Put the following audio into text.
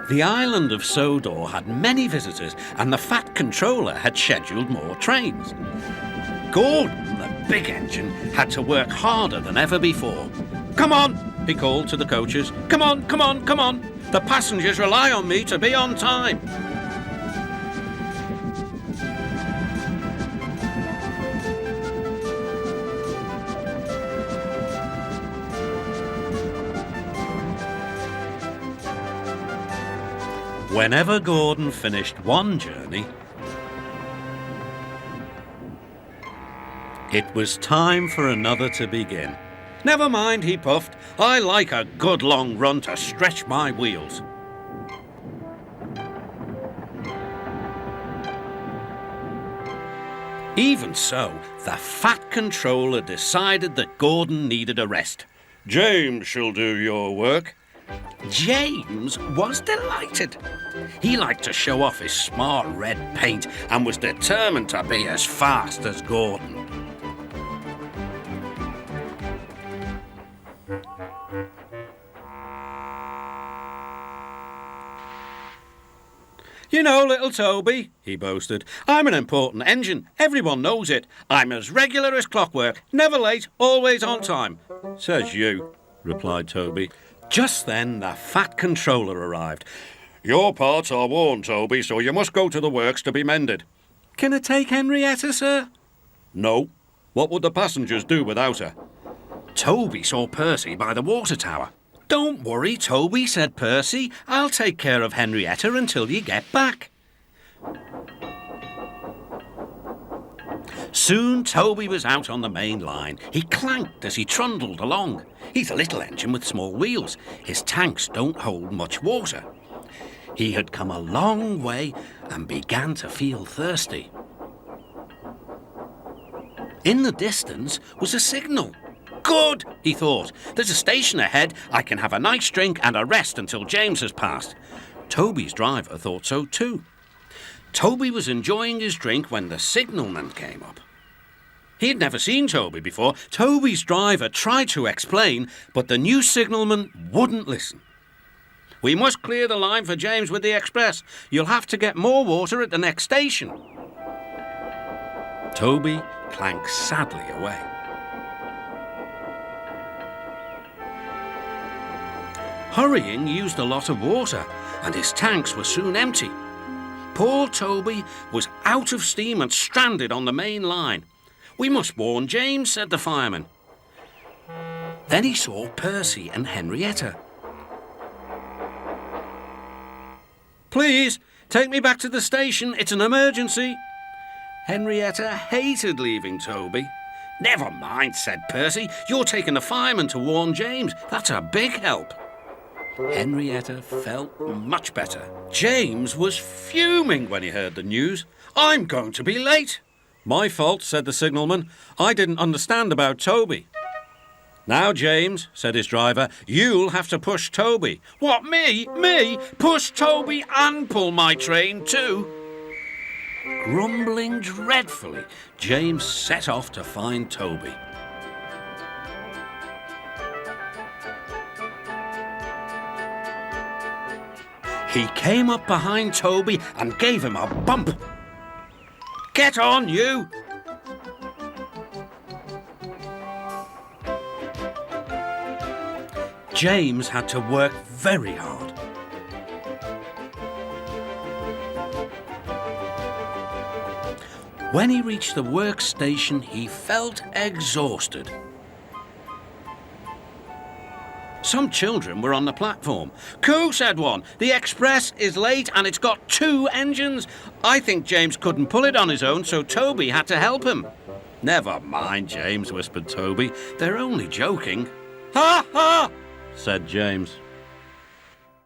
The island of Sodor had many visitors, and the fat controller had scheduled more trains. Gordon, the big engine, had to work harder than ever before. "Come on," he called to the coaches. "Come on, come on, come on. The passengers rely on me to be on time." Whenever Gordon finished one journey, it was time for another to begin. "Never mind," he puffed. "I like a good long run to stretch my wheels." Even so, the fat controller decided that Gordon needed a rest. "James shall do your work." James was delighted. He liked to show off his smart red paint and was determined to be as fast as Gordon. "You know, little Toby," he boasted, "I'm an important engine. Everyone knows it. I'm as regular as clockwork, never late, always on time." "Says you," replied Toby. Just then the fat controller arrived. "Your parts are worn, Toby, so you must go to the works to be mended." "Can I take Henrietta, sir?" "No. What would the passengers do without her?" Toby saw Percy by the water tower. "Don't worry, Toby," said Percy. "I'll take care of Henrietta until you get back." Soon Toby was out on the main line. He clanked as he trundled along. He's a little engine with small wheels. His tanks don't hold much water. He had come a long way and began to feel thirsty. In the distance was a signal. "Good," he thought. "There's a station ahead. I can have a nice drink and a rest until James has passed." Toby's driver thought so too. Toby was enjoying his drink when the signalman came up. He had never seen Toby before. Toby's driver tried to explain, but the new signalman wouldn't listen. "We must clear the line for James with the express. You'll have to get more water at the next station." Toby clanked sadly away. Hurrying used a lot of water, and his tanks were soon empty. Poor Toby was out of steam and stranded on the main line. "We must warn James," said the fireman. Then he saw Percy and Henrietta. "Please, take me back to the station. It's an emergency." Henrietta hated leaving Toby. "Never mind," said Percy. "You're taking the fireman to warn James. That's a big help." Henrietta felt much better. James was fuming when he heard the news. "I'm going to be late." "My fault," said the signalman. "I didn't understand about Toby." "Now, James," said his driver, "you'll have to push Toby." "What, me? Me? Push Toby and pull my train too?" Grumbling dreadfully, James set off to find Toby. He came up behind Toby and gave him a bump. "Get on, you!" James had to work very hard. When he reached the workstation, he felt exhausted. Some children were on the platform. "Coo," said one. "The express is late and it's got 2 engines. I think James couldn't pull it on his own, so Toby had to help him." "Never mind, James," whispered Toby. "They're only joking." "Ha ha!" said James.